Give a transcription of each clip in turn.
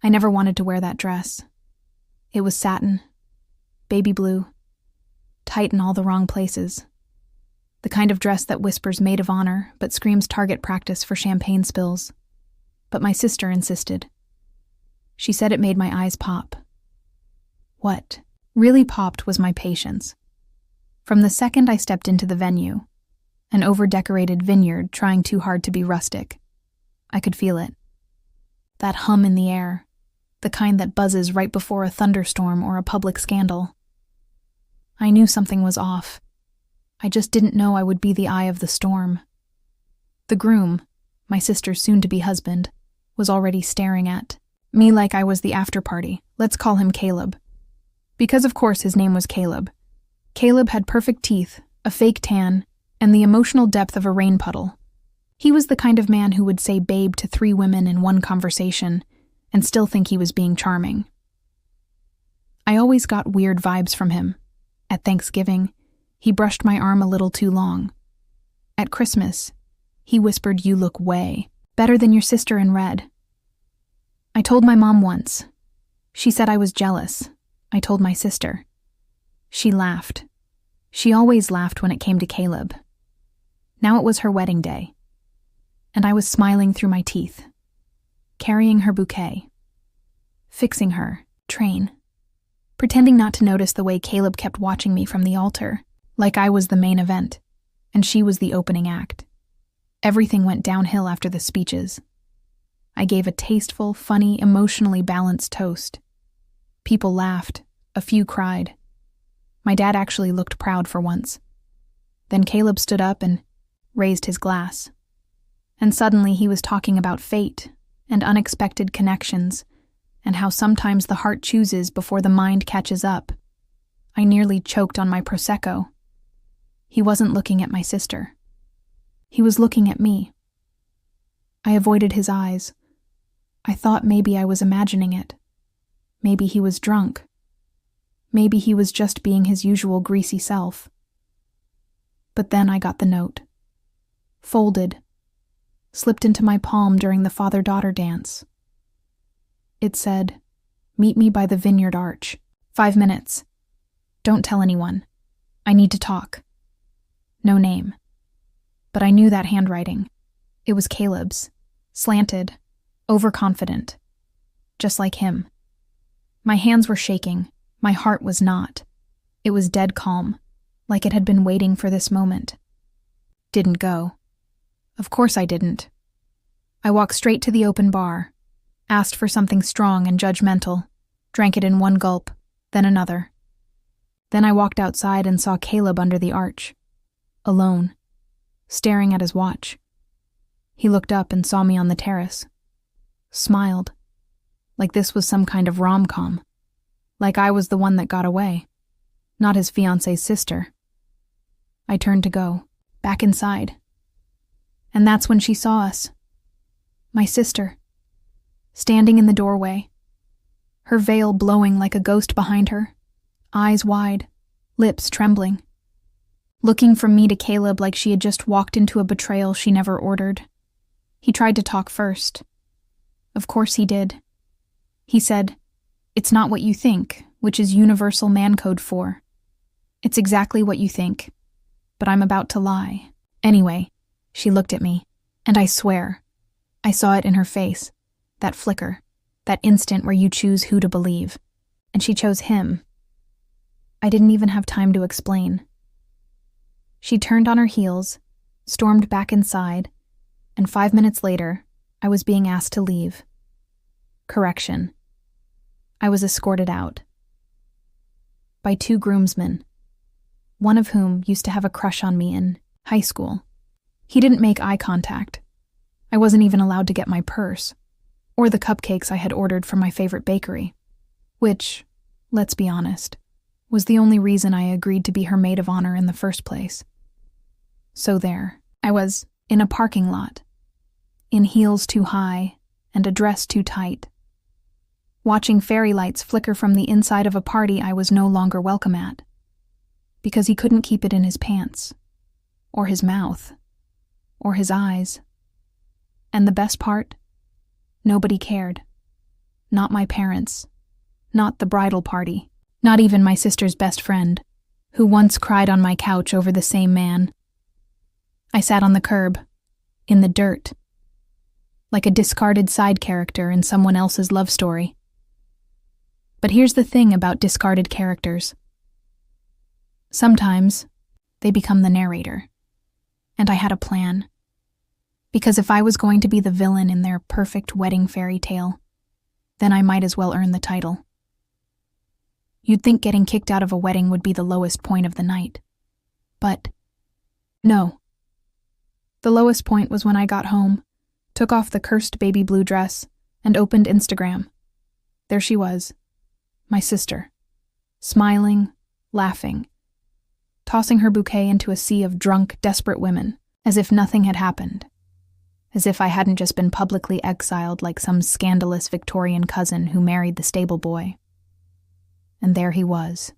I never wanted to wear that dress. It was satin, baby blue, tight in all the wrong places. The kind of dress that whispers maid of honor but screams target practice for champagne spills. But my sister insisted. She said it made my eyes pop. What really popped was my patience. From the second I stepped into the venue, an over-decorated vineyard trying too hard to be rustic, I could feel it. That hum in the air, the kind that buzzes right before a thunderstorm or a public scandal. I knew something was off. I just didn't know I would be the eye of the storm. The groom, my sister's soon-to-be husband, was already staring at me like I was the after-party. Let's call him Caleb. Because of course his name was Caleb. Caleb had perfect teeth, a fake tan, and the emotional depth of a rain puddle. He was the kind of man who would say babe to 3 women in one conversation and still think he was being charming. I always got weird vibes from him. At Thanksgiving, he brushed my arm a little too long. At Christmas, he whispered, "You look way better than your sister in red." I told my mom once. She said I was jealous. I told my sister. She laughed. She always laughed when it came to Caleb. Now it was her wedding day, and I was smiling through my teeth, carrying her bouquet, fixing her train, pretending not to notice the way Caleb kept watching me from the altar, like I was the main event, and she was the opening act. Everything went downhill after the speeches. I gave a tasteful, funny, emotionally balanced toast. People laughed, a few cried. My dad actually looked proud for once. Then Caleb stood up and raised his glass. And suddenly he was talking about fate and unexpected connections, and how sometimes the heart chooses before the mind catches up. I nearly choked on my Prosecco. He wasn't looking at my sister. He was looking at me. I avoided his eyes. I thought maybe I was imagining it. Maybe he was drunk. Maybe he was just being his usual greasy self. But then I got the note. Folded. Slipped into my palm during the father-daughter dance. It said, "Meet me by the vineyard arch. 5 minutes. Don't tell anyone. I need to talk." No name. But I knew that handwriting. It was Caleb's. Slanted. Overconfident. Just like him. My hands were shaking. My heart was not. It was dead calm, like it had been waiting for this moment. Didn't go. Of course I didn't. I walked straight to the open bar, asked for something strong and judgmental, drank it in one gulp, then another. Then I walked outside and saw Caleb under the arch, alone, staring at his watch. He looked up and saw me on the terrace, smiled, like this was some kind of rom-com, like I was the one that got away, not his fiancée's sister. I turned to go, back inside. And that's when she saw us. My sister, standing in the doorway, her veil blowing like a ghost behind her, eyes wide, lips trembling, looking from me to Caleb like she had just walked into a betrayal she never ordered. He tried to talk first. Of course he did. He said, "It's not what you think," which is universal man code for. It's exactly what you think, but I'm about to lie. Anyway, she looked at me, and I swear, I saw it in her face, that flicker, that instant where you choose who to believe, and she chose him. I didn't even have time to explain. She turned on her heels, stormed back inside, and 5 minutes later, I was being asked to leave. Correction. I was escorted out. By 2 groomsmen, one of whom used to have a crush on me in high school. He didn't make eye contact. I wasn't even allowed to get my purse, or the cupcakes I had ordered from my favorite bakery, which, let's be honest, was the only reason I agreed to be her maid of honor in the first place. So there, I was, in a parking lot, in heels too high and a dress too tight, watching fairy lights flicker from the inside of a party I was no longer welcome at, because he couldn't keep it in his pants, or his mouth, or his eyes. And the best part? Nobody cared. not my parents, not the bridal party, not even my sister's best friend, who once cried on my couch over the same man. I sat on the curb, in the dirt, like a discarded side character in someone else's love story. But here's the thing about discarded characters. Sometimes they become the narrator. And I had a plan. Because if I was going to be the villain in their perfect wedding fairy tale, then I might as well earn the title. You'd think getting kicked out of a wedding would be the lowest point of the night. But no. The lowest point was when I got home, took off the cursed baby blue dress, and opened Instagram. There she was, my sister, smiling, laughing, tossing her bouquet into a sea of drunk, desperate women, as if nothing had happened, as if I hadn't just been publicly exiled like some scandalous Victorian cousin who married the stable boy. And there he was,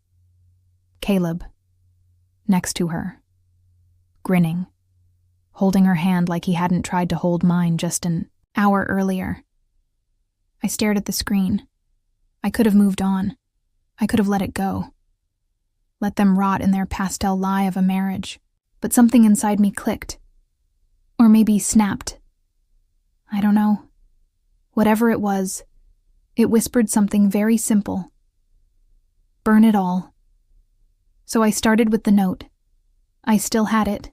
Caleb, next to her, grinning, holding her hand like he hadn't tried to hold mine just an hour earlier. I stared at the screen. I could have moved on. I could have let it go. Let them rot in their pastel lie of a marriage. But something inside me clicked. Or maybe snapped. I don't know. Whatever it was, it whispered something very simple. Burn it all. So I started with the note. I still had it.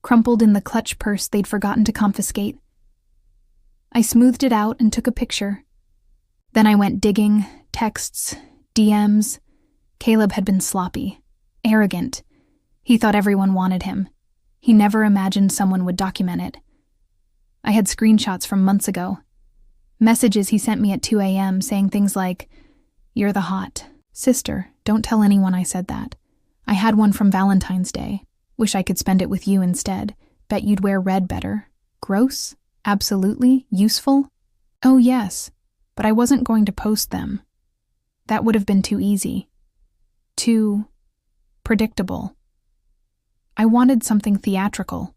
Crumpled in the clutch purse they'd forgotten to confiscate. I smoothed it out and took a picture. Then I went digging, texts, DMs. Caleb had been sloppy, arrogant. He thought everyone wanted him. He never imagined someone would document it. I had screenshots from months ago. Messages he sent me at 2 a.m. saying things like, "You're the hot. Sister, don't tell anyone I said that. I had one from Valentine's Day. Wish I could spend it with you instead. Bet you'd wear red better. Gross? Absolutely? Useful? Oh yes, but I wasn't going to post them. That would have been too easy. Too predictable. I wanted something theatrical,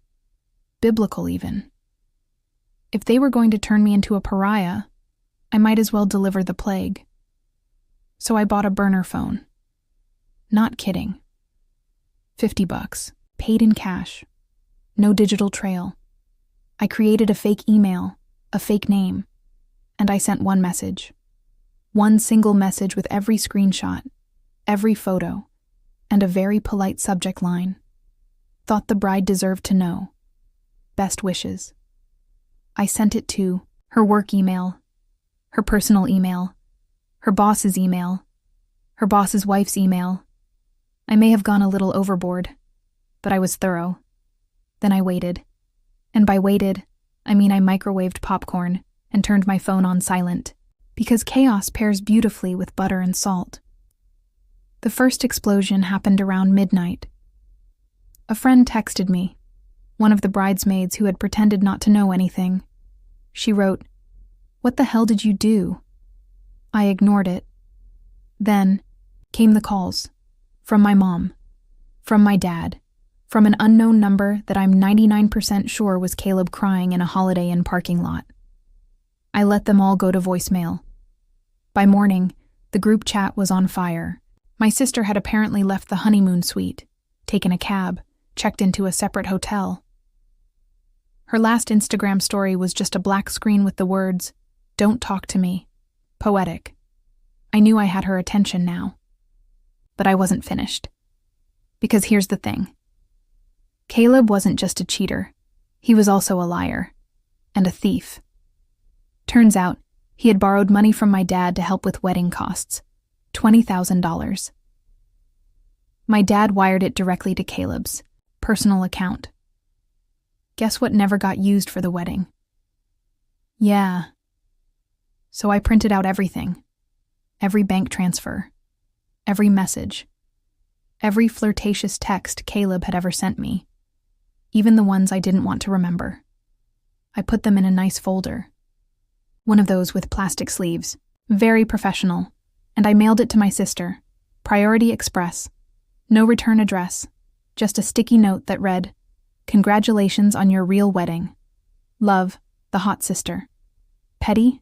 biblical even. If they were going to turn me into a pariah, I might as well deliver the plague. So I bought a burner phone. Not kidding. $50, paid in cash. No digital trail. I created a fake email, a fake name, and I sent one message. One single message with every screenshot, every photo, and a very polite subject line. Thought the bride deserved to know. Best wishes. I sent it to her work email, her personal email, her boss's email, her boss's wife's email. I may have gone a little overboard, but I was thorough. Then I waited. And by waited, I mean I microwaved popcorn and turned my phone on silent, because chaos pairs beautifully with butter and salt. The first explosion happened around midnight. A friend texted me, one of the bridesmaids who had pretended not to know anything. She wrote, "What the hell did you do?" I ignored it. Then came the calls. From my mom. From my dad. From an unknown number that I'm 99% sure was Caleb crying in a Holiday Inn parking lot. I let them all go to voicemail. By morning, the group chat was on fire. My sister had apparently left the honeymoon suite, taken a cab, checked into a separate hotel. Her last Instagram story was just a black screen with the words, "Don't talk to me. Poetic." I knew I had her attention now. But I wasn't finished. Because here's the thing. Caleb wasn't just a cheater. He was also a liar. And a thief. Turns out, he had borrowed money from my dad to help with wedding costs. $20,000. My dad wired it directly to Caleb's personal account. Guess what never got used for the wedding? Yeah. So I printed out everything. Every bank transfer. Every message. Every flirtatious text Caleb had ever sent me. Even the ones I didn't want to remember. I put them in a nice folder. One of those with plastic sleeves. Very professional. And I mailed it to my sister. Priority Express. No return address. Just a sticky note that read, "Congratulations on your real wedding. Love, the hot sister." Petty?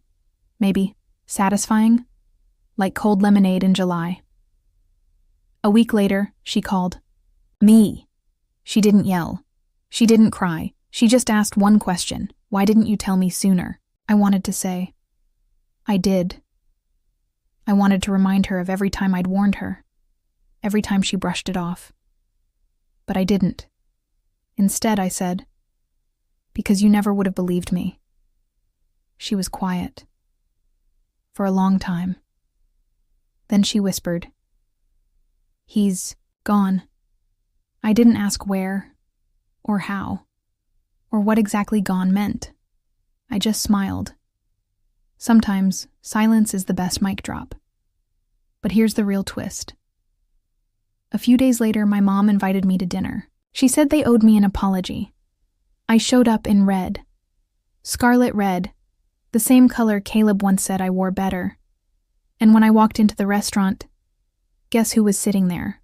Maybe. satisfying, like cold lemonade in July. A week later, she called. Me. She didn't yell. She didn't cry. She just asked one question. Why didn't you tell me sooner? I wanted to say, I did. I wanted to remind her of every time I'd warned her, every time she brushed it off. But I didn't. Instead, I said, because you never would have believed me. She was quiet. For a long time. Then she whispered, he's gone. I didn't ask where, or how, or what exactly gone meant. I just smiled. Sometimes, silence is the best mic drop. But here's the real twist. A few days later, my mom invited me to dinner. She said they owed me an apology. I showed up in red. Scarlet red, the same color Caleb once said I wore better. And when I walked into the restaurant, guess who was sitting there?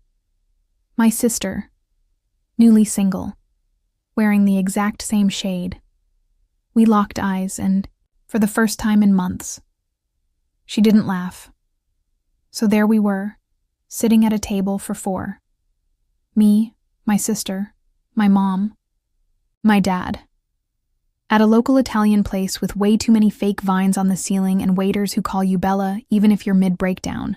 My sister, newly single, wearing the exact same shade. We locked eyes, and for the first time in months, she didn't laugh. So there we were, sitting at a table for 4. Me, my sister, my mom, my dad. At a local Italian place with way too many fake vines on the ceiling and waiters who call you Bella even if you're mid-breakdown.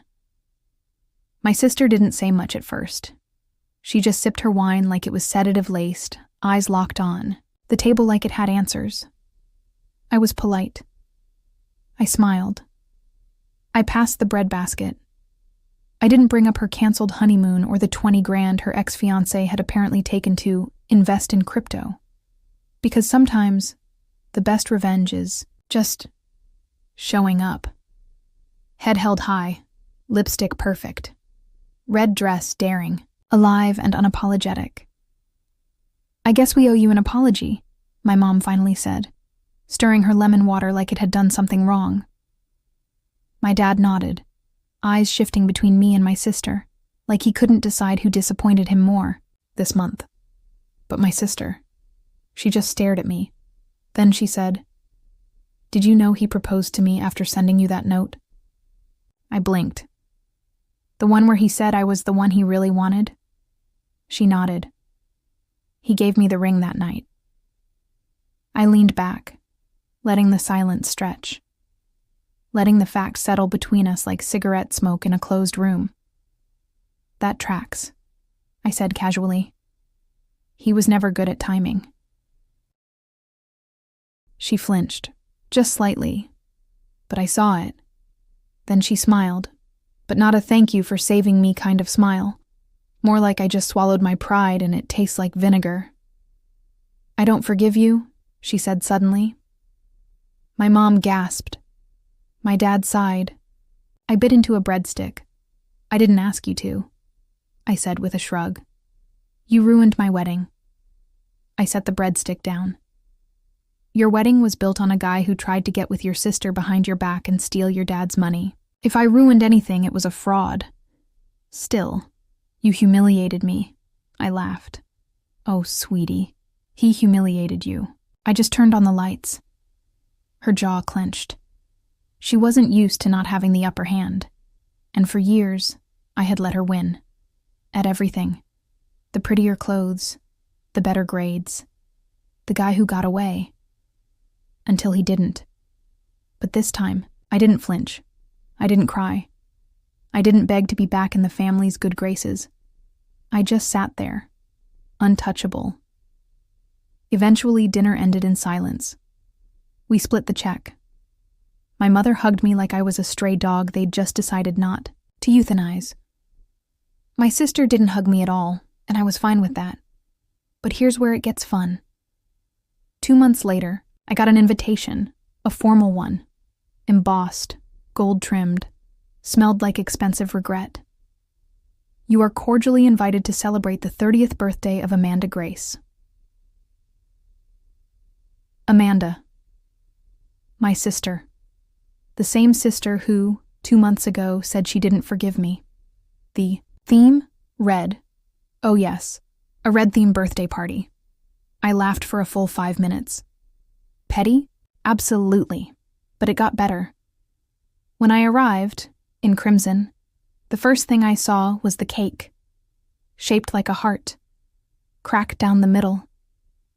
My sister didn't say much at first. She just sipped her wine like it was sedative-laced, eyes locked on, the table like it had answers. I was polite. I smiled. I passed the bread basket. I didn't bring up her canceled honeymoon or the 20 grand her ex-fiancé had apparently taken to invest in crypto. Because sometimes, the best revenge is just showing up. Head held high, lipstick perfect, red dress daring, alive and unapologetic. I guess we owe you an apology, my mom finally said, stirring her lemon water like it had done something wrong. My dad nodded, eyes shifting between me and my sister, like he couldn't decide who disappointed him more this month. But my sister, she just stared at me. Then she said, "Did you know he proposed to me after sending you that note?" I blinked. "The one where he said I was the one he really wanted?" She nodded. "He gave me the ring that night." I leaned back, letting the silence stretch, letting the facts settle between us like cigarette smoke in a closed room. "That tracks," I said casually. "He was never good at timing." She flinched, just slightly, but I saw it. Then she smiled, but not a thank you for saving me kind of smile. More like I just swallowed my pride and it tastes like vinegar. "I don't forgive you," she said suddenly. My mom gasped. My dad sighed. I bit into a breadstick. "I didn't ask you to," I said with a shrug. "You ruined my wedding." I set the breadstick down. "Your wedding was built on a guy who tried to get with your sister behind your back and steal your dad's money. If I ruined anything, it was a fraud. Still, you humiliated me." I laughed. "Oh, sweetie, he humiliated you. I just turned on the lights." Her jaw clenched. She wasn't used to not having the upper hand, and for years, I had let her win. At everything. The prettier clothes, the better grades, the guy who got away. Until he didn't. But this time, I didn't flinch. I didn't cry. I didn't beg to be back in the family's good graces. I just sat there, untouchable. Eventually, dinner ended in silence. We split the check. My mother hugged me like I was a stray dog they'd just decided not to euthanize. My sister didn't hug me at all, and I was fine with that. But here's where it gets fun. 2 months later, I got an invitation, a formal one, embossed, gold-trimmed, smelled like expensive regret. "You are cordially invited to celebrate the 30th birthday of Amanda Grace." Amanda. My sister. The same sister who, 2 months ago, said she didn't forgive me. The theme? Red. Oh yes, a red-themed birthday party. I laughed for a full 5 minutes. Petty? Absolutely. But it got better. When I arrived, in crimson, the first thing I saw was the cake, shaped like a heart, cracked down the middle,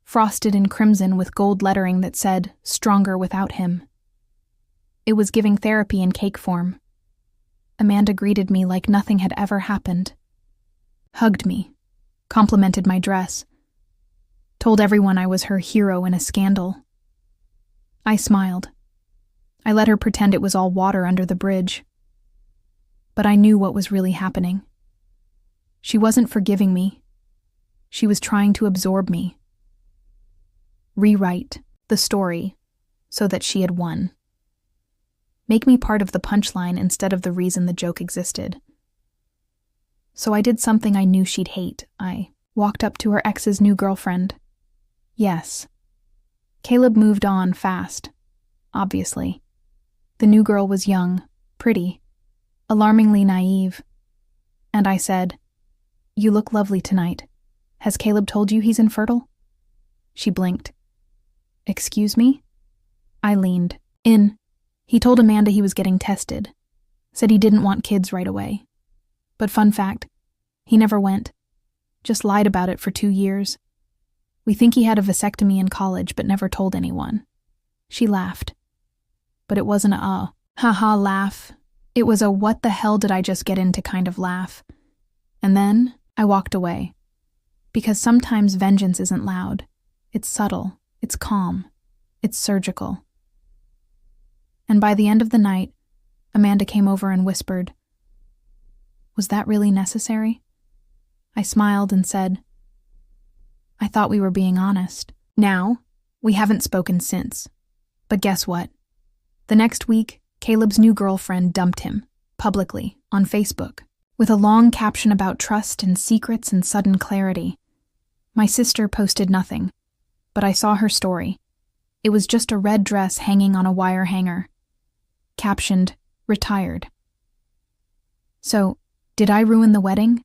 frosted in crimson with gold lettering that said, "Stronger without him." It was giving therapy in cake form. Amanda greeted me like nothing had ever happened, hugged me, complimented my dress, told everyone I was her hero in a scandal. I smiled. I let her pretend it was all water under the bridge. But I knew what was really happening. She wasn't forgiving me. She was trying to absorb me. Rewrite the story so that she had won. Make me part of the punchline instead of the reason the joke existed. So I did something I knew she'd hate. I walked up to her ex's new girlfriend. Yes. Caleb moved on fast, obviously. The new girl was young, pretty, alarmingly naive. And I said, "You look lovely tonight. Has Caleb told you he's infertile?" She blinked. "Excuse me?" I leaned in. He told Amanda he was getting tested. Said he didn't want kids right away. But fun fact, he never went. Just lied about it for 2 years. We think he had a vasectomy in college but never told anyone. She laughed. But it wasn't a ha-ha laugh. It was a what the hell did I just get into kind of laugh. And then I walked away. Because sometimes vengeance isn't loud. It's subtle. It's calm. It's surgical. And by the end of the night, Amanda came over and whispered, "Was that really necessary?" I smiled and said, "I thought we were being honest." Now, we haven't spoken since. But guess what? The next week, Caleb's new girlfriend dumped him, publicly, on Facebook, with a long caption about trust and secrets and sudden clarity. My sister posted nothing, but I saw her story. It was just a red dress hanging on a wire hanger, captioned, "Retired." So, did I ruin the wedding?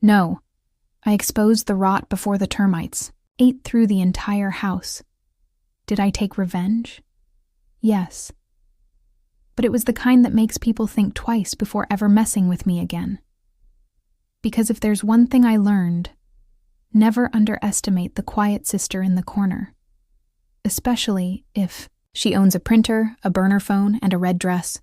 No. I exposed the rot before the termites, ate through the entire house. Did I take revenge? Yes. But it was the kind that makes people think twice before ever messing with me again. Because if there's one thing I learned, never underestimate the quiet sister in the corner. Especially if she owns a printer, a burner phone, and a red dress.